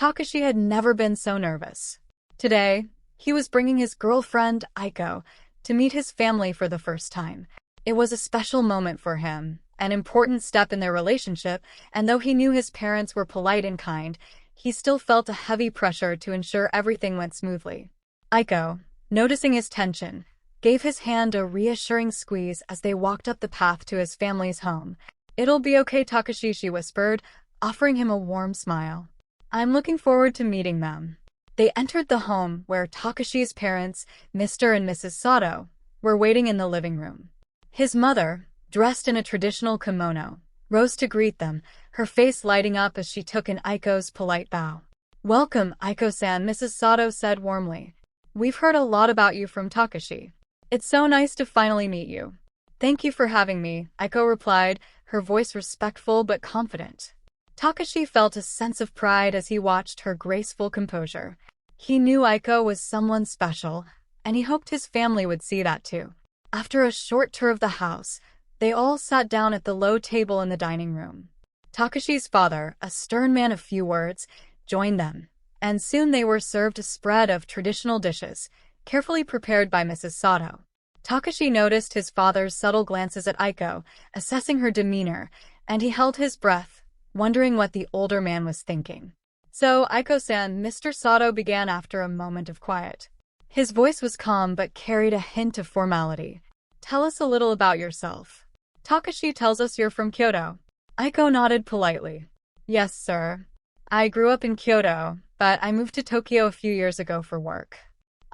Takashi had never been so nervous. Today, he was bringing his girlfriend, Aiko, to meet his family for the first time. It was a special moment for him, an important step in their relationship, and though he knew his parents were polite and kind, he still felt a heavy pressure to ensure everything went smoothly. Aiko, noticing his tension, gave his hand a reassuring squeeze as they walked up the path to his family's home. "It'll be okay, Takashi," she whispered, offering him a warm smile. "I'm looking forward to meeting them." They entered the home where Takashi's parents, Mr. and Mrs. Sato, were waiting in the living room. His mother, dressed in a traditional kimono, rose to greet them, her face lighting up as she took in Aiko's polite bow. "Welcome, Aiko-san," Mrs. Sato said warmly. "We've heard a lot about you from Takashi. It's so nice to finally meet you." "Thank you for having me," Aiko replied, her voice respectful but confident. Takashi felt a sense of pride as he watched her graceful composure. He knew Aiko was someone special, and he hoped his family would see that too. After a short tour of the house, they all sat down at the low table in the dining room. Takashi's father, a stern man of few words, joined them, and soon they were served a spread of traditional dishes, carefully prepared by Mrs. Sato. Takashi noticed his father's subtle glances at Aiko, assessing her demeanor, and he held his breath, wondering what the older man was thinking. "So, Aiko-san," Mr. Sato began after a moment of quiet. His voice was calm but carried a hint of formality. "Tell us a little about yourself." "Takashi tells us you're from Kyoto." Aiko nodded politely. "Yes, sir. I grew up in Kyoto, but I moved to Tokyo a few years ago for work.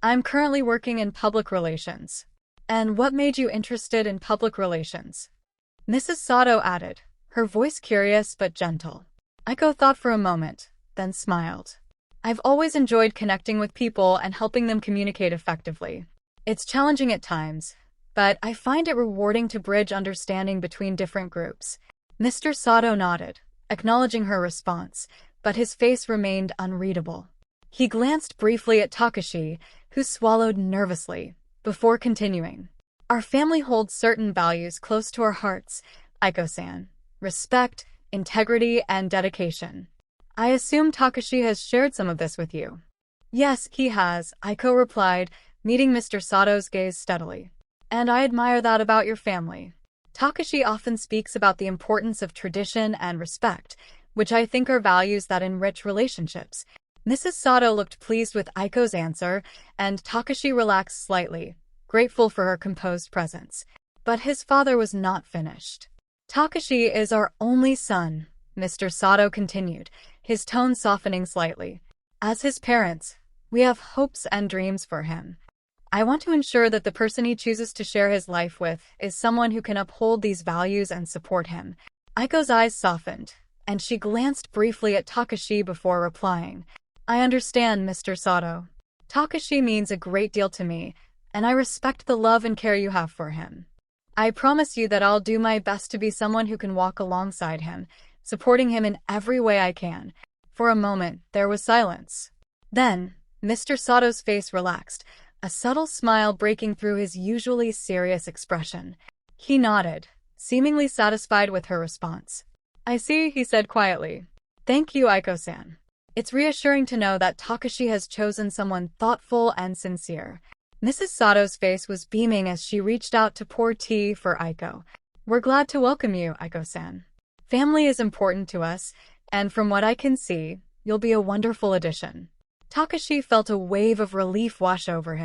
I'm currently working in public relations." "And what made you interested in public relations?" Mrs. Sato added, her voice curious but gentle. Aiko thought for a moment, then smiled. "I've always enjoyed connecting with people and helping them communicate effectively. It's challenging at times, but I find it rewarding to bridge understanding between different groups." Mr. Sato nodded, acknowledging her response, but his face remained unreadable. He glanced briefly at Takashi, who swallowed nervously, before continuing. "Our family holds certain values close to our hearts, Aiko-san. Respect, integrity, and dedication. I assume Takashi has shared some of this with you." "Yes, he has," Aiko replied, meeting Mr. Sato's gaze steadily. "And I admire that about your family. Takashi often speaks about the importance of tradition and respect, which I think are values that enrich relationships." Mrs. Sato looked pleased with Aiko's answer, and Takashi relaxed slightly, grateful for her composed presence. But his father was not finished. "Takashi is our only son," Mr. Sato continued, his tone softening slightly. "As his parents, we have hopes and dreams for him. I want to ensure that the person he chooses to share his life with is someone who can uphold these values and support him." Aiko's eyes softened, and she glanced briefly at Takashi before replying. "I understand, Mr. Sato. Takashi means a great deal to me, and I respect the love and care you have for him. I promise you that I'll do my best to be someone who can walk alongside him, supporting him in every way I can." For a moment, there was silence. Then, Mr. Sato's face relaxed, a subtle smile breaking through his usually serious expression. He nodded, seemingly satisfied with her response. "I see," he said quietly. "Thank you, Aiko-san. It's reassuring to know that Takashi has chosen someone thoughtful and sincere." Mrs. Sato's face was beaming as she reached out to pour tea for Aiko. "We're glad to welcome you, Aiko-san. Family is important to us, and from what I can see, you'll be a wonderful addition." Takashi felt a wave of relief wash over him.